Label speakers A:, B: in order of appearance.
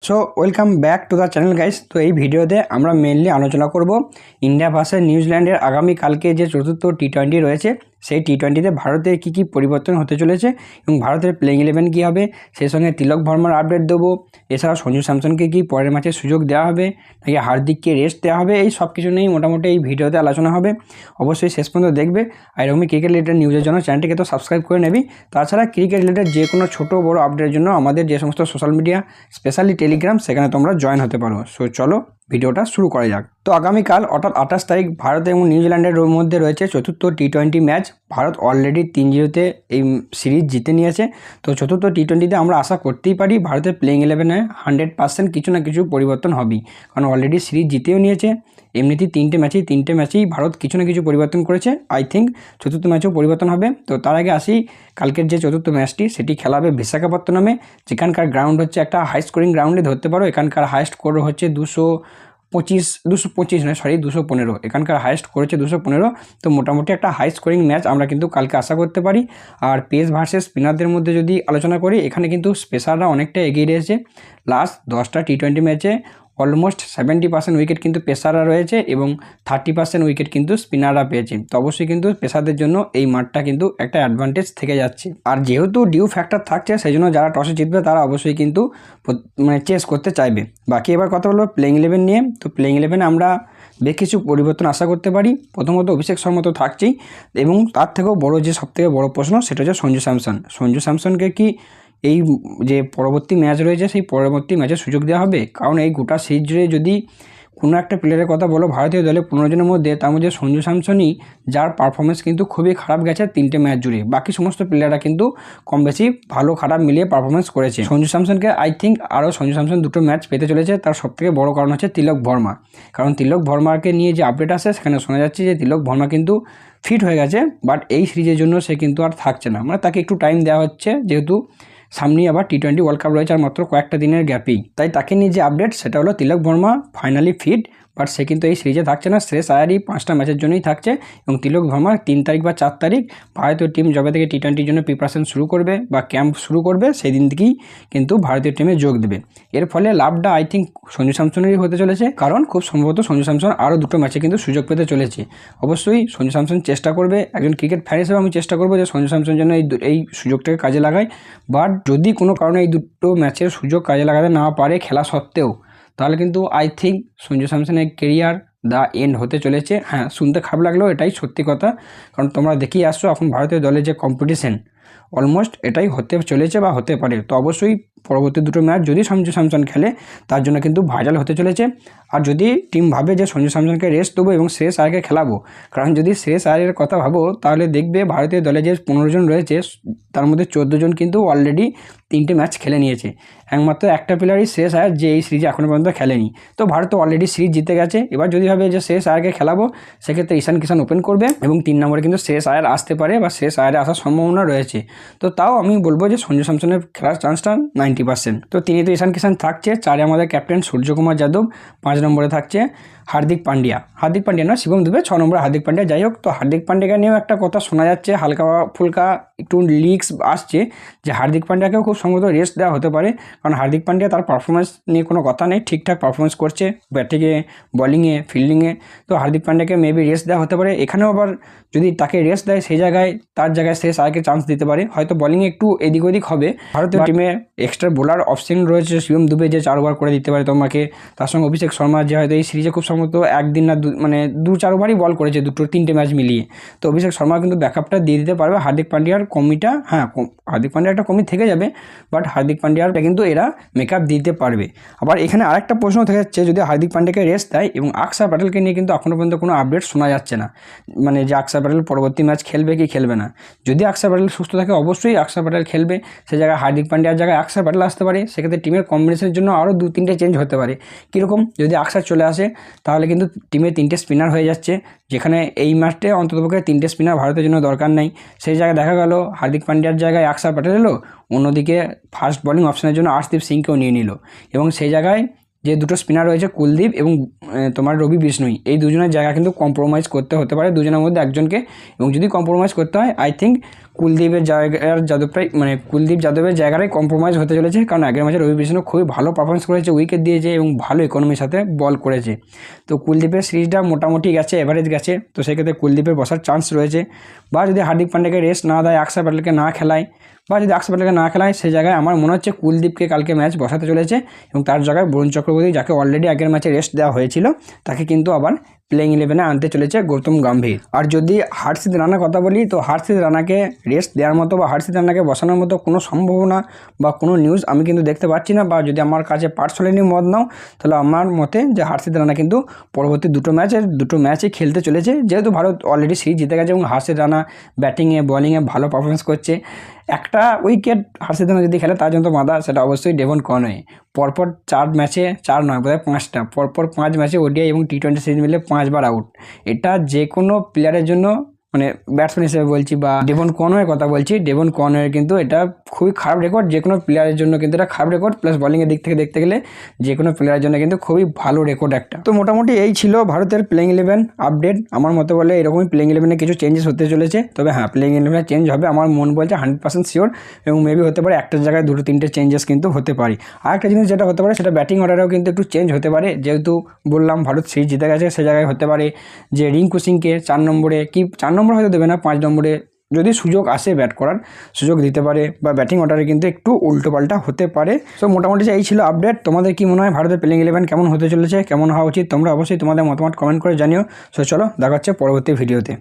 A: So welcome back to the channel guys. তো এই ভিডিওতে আমরা মেনলি আলোচনা করব ইন্ডিয়া ভার্সেস নিউজিল্যান্ডের আগামীকালকে যে চতুর্থ টি20 রয়েছে সেই টি20তে ভারতের কী কী পরিবর্তন হতে চলেছে এবং ভারতের প্লেইং 11 কী হবে, সেই সঙ্গে তিলক ভার্মার আপডেট দেবো। এছাড়াও সঞ্জু স্যামসনকে কি পরের ম্যাচে সুযোগ দেওয়া হবে নাকি হার্দিককে রেস্ট দেওয়া হবে, এই সব কিছু নিয়েই মোটামুটি এই ভিডিওতে আলোচনা হবে। অবশ্যই শেষ পর্যন্ত দেখবে। আর এরকমই ক্রিকেট রিলেটেড নিউজের জন্য চ্যানেলটিকে তো সাবস্ক্রাইব করে নেবি। তাছাড়া ক্রিকেট রিলেটেড যে কোনো ছোটো বড়ো আপডেটের জন্য আমাদের যে সমস্ত সোশ্যাল মিডিয়া স্পেশালি টেলিগ্রাম সেখানে তোমরা জয়েন হতে পারো। সো চলো ভিডিওটা শুরু করা যাক। তো আগামীকাল অর্থাৎ 28 তারিখ ভারত এবং নিউজিল্যান্ডের মধ্যে রয়েছে চতুর্থ টি20 ম্যাচ। ভারত অলরেডি 3-0 এই সিরিজ জিতে নিয়েছে। তো চতুর্থ টি20তে আমরা আশা করতেই পারি ভারতের প্লেইং 11-এ 100% কিছু না কিছু পরিবর্তন হবেই, কারণ অলরেডি সিরিজ জিতেও নিয়েছে। এমনিতেই তিনটে ম্যাচেই ভারত কিছু না কিছু পরিবর্তন করেছে। আই থিঙ্ক চতুর্থ ম্যাচেও পরিবর্তন হবে। তো তার আগে আসি কালকের যে চতুর্থ ম্যাচটি, সেটি খেলা হবে বিশাখাপত্তনমে, যেখানকার গ্রাউন্ড হচ্ছে একটা হাই স্কোরিং গ্রাউন্ডে ধরতে পারো। এখানকার হাইস্ট স্কোর হচ্ছে 215। এখানকার হাইস্ট করেছে 215। তো মোটামুটি একটা হাই স্কোরিং ম্যাচ আমরা কিন্তু কালকে আশা করতে পারি। আর পেস ভার্সেস স্পিনারদের মধ্যে যদি আলোচনা করি, এখানে কিন্তু স্পেশাররা অনেকটা এগিয়ে রয়েছে। লাস্ট 10টা টি20 ম্যাচে অলমোস্ট 70% উইকেট কিন্তু পেসাররা রয়েছে এবং 30% উইকেট কিন্তু স্পিনাররা পেয়েছে। তো অবশ্যই কিন্তু পেসারদের জন্য এই মাঠটা কিন্তু একটা অ্যাডভান্টেজ থেকে যাচ্ছে। আর যেহেতু ডিউ ফ্যাক্টর থাকছে, সেই জন্য যারা টসে জিতবে তারা অবশ্যই কিন্তু চেস করতে চাইবে। বাকি এবার কথা বলবো প্লেইং 11 নিয়ে। তো প্লেইং 11 আমরা বেশ কিছু পরিবর্তন আশা করতে পারি। প্রথমত অভিষেক শর্মা তো থাকছেই, এবং তার থেকেও বড় যে সবথেকে বড় প্রশ্ন সেটা হচ্ছে সঞ্জু স্যামসনকে কি এই যে পরবর্তী ম্যাচ রয়েছে সেই পরবর্তী ম্যাচে সুযোগ দেওয়া হবে? কারণ এই গোটা সিরিজ জুড়ে যদি কোনো একটা প্লেয়ারের কথা বলো ভারতীয় দলে 15 জনের মধ্যে, তার মধ্যে সঞ্জু স্যামসনই যার পারফরমেন্স কিন্তু খুবই খারাপ গেছে 3টে ম্যাচ জুড়ে। বাকি সমস্ত প্লেয়াররা কিন্তু কম বেশি ভালো খারাপ মিলিয়ে পারফরমেন্স করেছে। সঞ্জু স্যামসনকে আই থিঙ্ক আরও সঞ্জু স্যামসন দুটো ম্যাচ পেতে চলেছে। তার সবথেকে বড় কারণ হচ্ছে তিলক ভার্মা। কারণ তিলক ভার্মাকে নিয়ে যে আপডেট আসে সেখানে শোনা যাচ্ছে যে তিলক ভার্মা কিন্তু ফিট হয়ে গেছে, বাট এই সিরিজের জন্য সে কিন্তু আর থাকছে না। মানে তাকে একটু টাইম দেওয়া হচ্ছে, যেহেতু সামনেই আবার টি20 ওয়ার্ল্ড কাপ রয়েছে আর মাত্র কয়েকটা দিনের গ্যাপেই। তাই তাকে নিয়ে যে আপডেট সেটা হলো তিলক ভার্মা ফাইনালি ফিট, বাট সে কিন্তু এই সিরিজে থাকছে না। শ্রেয়স আয়ারই 5টা ম্যাচের জন্যই থাকছে, এবং তিলক ভার্মা 3 তারিখ বা 4 তারিখ ভারতীয় টিম যবে থেকে টি20 জন্য প্রিপারেশন শুরু করবে বা ক্যাম্প শুরু করবে, সেই দিন থেকেই কিন্তু ভারতীয় টিমে যোগ দেবে। এর ফলে লাভটা আই থিঙ্ক সঞ্জু স্যামসনেরই হতে চলেছে, কারণ খুব সম্ভবত সঞ্জু স্যামসন আরও দুটো ম্যাচে কিন্তু সুযোগ পেতে চলেছে। অবশ্যই সঞ্জু স্যামসন চেষ্টা করবে, একজন ক্রিকেট ফ্যান হিসেবে আমি চেষ্টা করবো যে সঞ্জু স্যামসন যেন এই সুযোগটাকে কাজে লাগায়। বাট যদি কোনো কারণে এই দুটো ম্যাচের সুযোগ কাজে লাগাতে না পারে খেলা সত্ত্বেও, তাহলে কিন্তু আই থিঙ্ক সঞ্জু স্যামসনের কেরিয়ার দ্য এন্ড হতে চলেছে। হ্যাঁ, শুনতে খারাপ লাগলেও এটাই সত্যি কথা, কারণ তোমরা দেখেই আসছো এখন ভারতীয় দলের যে কম্পিটিশন অলমোস্ট এটাই হতে চলেছে বা হতে পারে। তো অবশ্যই পরবর্তী দুটো ম্যাচ যদি সঞ্জু স্যামসন খেলে তার জন্য কিন্তু ভাইরাল হতে চলেছে। আর যদি টিম ভাবে যে সঞ্জু স্যামসনকে রেস্ট দেবো এবং শ্রেয়স আয়ারকে খেলাবো, কারণ যদি শ্রেয়স আয়ারের কথা ভাবো তাহলে দেখবে ভারতীয় দলে যে 15 জন রয়েছে তার মধ্যে 14 জন কিন্তু অলরেডি 3টে ম্যাচ খেলে নিয়েছে। একমাত্র একটা প্লেয়ারই শ্রেয়স আয়ার যে এই সিরিজে এখনও পর্যন্ত খেলেনি। তো ভারত অলরেডি সিরিজ জিতে গেছে। এবার যদি ভাবে যে শ্রেয়স আয়ারকে খেলাবো, সেক্ষেত্রে ঈশান কিষান ওপেন করবে এবং 3 নম্বরে কিন্তু শ্রেয়স আয়ার আসতে পারে বা শ্রেয়স আয়ারে আসার সম্ভাবনা রয়েছে। তো তাও আমি বলবো যে সঞ্জু স্যামসনের খেলার চান্সটা 90%। তো তিনি তো ঈশান কিষান থাকছে। 4-এ আমাদের ক্যাপ্টেন সূর্যকুমার যাদব, 5 নম্বরে থাকছে হার্দিক পান্ডিয়া না শিবম দুবে, 6 নম্বরে হার্দিক পান্ডিয়া। যাই হোক, তো হার্দিক পান্ডিয়াকে নিয়েও একটা কথা শোনা যাচ্ছে, হালকা ফুলকা একটু লিক্স আসছে যে হার্দিক পান্ডিয়াকেও খুব সম্ভবত রেস্ট দেওয়া হতে পারে। কারণ হার্দিক পান্ডিয়া তার পারফরমেন্স নিয়ে কোনো কথা নেই, ঠিকঠাক পারফরমেন্স করছে ব্যাটিংয়ে, বলিংয়ে, ফিল্ডিংয়ে। তো হার্দিক পান্ডিয়াকে মেবি রেস্ট দেওয়া হতে পারে। এখানেও আবার যদি তাকে রেস্ট দেয় সেই জায়গায় তার জায়গায় শ্রেয়স আয়ারকে চান্স দিতে পারে। হয়তো বলিংয়ে একটু এদিক ওদিক হবে। ভারতীয় টিমে এক্সট্রা বোলার অপশন রয়েছে শিবম দুবে, যে 4 ওভার করে দিতে পারে তোমাকে। তার সঙ্গে অভিষেক শর্মা, যে হয়তো এই সিরিজে খুব সম্ভবত একদিন না 2-4 ওভারই বল করেছে 3টে ম্যাচ মিলিয়ে। তো অভিষেক শর্মা কিন্তু ব্যাকআপটা দিয়ে দিতে পারবে। হার্দিক পান্ডিয়ার কমিটা, হ্যাঁ হার্দিক পান্ডিয়ার একটা কমি থেকে যাবে, বাট হার্দিক পান্ডিয়ারটা কিন্তু এরা মেকআপ দিতে পারবে। আবার এখানে আরেকটা প্রশ্ন থেকে যাচ্ছে, যদি হার্দিক পান্ডিয়াকে রেস্ট দেয় এবং আকসার প্যাটেলকে নিয়ে কিন্তু এখনও পর্যন্ত কোনো আপডেট শোনা যাচ্ছে না, মানে যে আকসার প্যাটেল পরবর্তী ম্যাচ খেলবে কি খেলবে না। যদি আকসার প্যাটেল সুস্থ থাকে অবশ্যই আকসার প্যাটেল খেলবে, সে জায়গায় হার্দিক পান্ডিয়ার জায়গায় আকসার প্যাটেল আসতে পারে। সেক্ষেত্রে টিমের কম্বিনেশনের জন্য আরও 2-3টে চেঞ্জ হতে পারে। কীরকম, যদি আকসার চলে আসে তাহলে কিন্তু টিমে 3টে স্পিনার হয়ে যাচ্ছে, যেখানে এই ম্যাচে অন্ততপক্ষে 3টে স্পিনার ভারতের জন্য দরকার নেই। সেই জায়গায় দেখা গেল হার্দিক পান্ডিয়ার জায়গায় আকসার প্যাটেল এলো, অন্যদিকে ফাস্ট বোলিং অপশনের জন্য আর্শদীপ সিংকেও নিয়ে নিল, এবং সেই জায়গায় যে দুটো স্পিনার রয়েছে কুলদীপ এবং তোমার রবি বিষ্ণুই, এই দুজনের জায়গা কিন্তু কম্প্রোমাইজ করতে হতে পারে দুজনের মধ্যে একজনকে। এবং যদি কম্প্রোমাইজ করতে হয় আই থিঙ্ক কুলদীপ যাদবের জায়গাটাই কম্প্রোমাইজ হতে চলেছে, কারণ আগের ম্যাচে রবি বিষ্ণু খুবই ভালো পারফরমেন্স করেছে, উইকেট দিয়েছে এবং ভালো ইকোনমির সাথে বল করেছে। তো কুলদীপের সিরিজটা মোটামুটি গেছে, এভারেজ গেছে, তো সেক্ষেত্রে কুলদীপের বসার চান্স রয়েছে। বা যদি হার্দিক পান্ডেকে রেস্ট না দেয়, অক্ষর প্যাটেলকে না খেলায়, সেই জায়গায় আমার মনে হচ্ছে কুলদীপকে কালকে ম্যাচ বসাতে চলেছে এবং তার জায়গায় বরুণ চক্রবর্তী, যাকে অলরেডি আগের ম্যাচে রেস্ট দেওয়া হয়েছিল, তাকে কিন্তু আবার প্লেইং 11-এ আনতে চলেছে গৌতম গম্ভীর। আর যদি হর্ষিত রানার কথা বলি, তো হর্ষিত রানাকে রেস্ট দেওয়ার মতো বা হর্ষিত রানাকে বসানোর মতো কোনো সম্ভাবনা বা কোনো নিউজ আমি কিন্তু দেখতে পাচ্ছি না। বা যদি আমার কাছে পার্সোনালি মত নাও, তাহলে আমার মতে যে হর্ষিত রানা কিন্তু পরবর্তী দুটো ম্যাচই খেলতে চলেছে, যেহেতু ভারত অলরেডি সিরিজ জিতে গেছে এবং হর্ষিত রানা ব্যাটিংয়ে বলিংয়ে ভালো পারফরমেন্স করছে। একটা উইকেট হর্ষিত রানা যদি খেলে তার জন্য তো বাঁধা, সেটা অবশ্যই ডেভন কনওয়ে। পরপর 5 ম্যাচে ওডিআই এবং টি20 সিরিজ মিলে 5 বার আউট। এটা যে কোনো প্লেয়ারের জন্য, মানে ব্যাটসম্যান হিসেবে বলছি বা ডেভন কনওয়ের কথা বলছি, ডেভন কনওয়ের কিন্তু এটা খুবই খারাপ রেকর্ড। যে কোনো প্লেয়ারের জন্য কিন্তু এটা খারাপ রেকর্ড, প্লাস বলিংয়ের দিক থেকে দেখতে গেলে যে কোনো প্লেয়ারের জন্য কিন্তু খুবই ভালো রেকর্ড একটা। তো মোটামুটি এই ছিল ভারতের প্লেইং 11 আপডেট। আমার মতে বলে এরকমই প্লেইং 11-এ কিছু চেঞ্জেস হতে চলেছে। তবে হ্যাঁ, প্লেইং 11-এ চেঞ্জ হবে, আমার মন বলছে 100% শিওর, এবং মেবি হতে পারে একটার জায়গায় 2-3টে চেঞ্জেস কিন্তু হতে পারে। আর একটা জিনিস যেটা হতে পারে, সেটা ব্যাটিং অর্ডারেও কিন্তু একটু চেঞ্জ হতে পারে। যেহেতু বললাম ভারত সিরিজ জিতে গেছে, সে জায়গায় হতে পারে যে রিঙ্কু সিংকে 4 নম্বরে, কি 4 নম্বর হয়তো দেবে না, 5 নম্বরে যদি সুযোগ আসে ব্যাট করার, সুযোগ দিতে পারে। বা ব্যাটিং অর্ডারে কিন্তু একটু উল্টোপাল্টা হতে পারে। সো মোটামুটি এই ছিল আপডেট। তোমাদের কি মনে হয় ভারতের প্লেইং 11 কেমন হতে চলেছে, কেমন হওয়া উচিত, তোমরা অবশ্যই তোমাদের মতামত কমেন্ট করে জানিও। সো চলো, দেখা হচ্ছে পরবর্তী ভিডিওতে।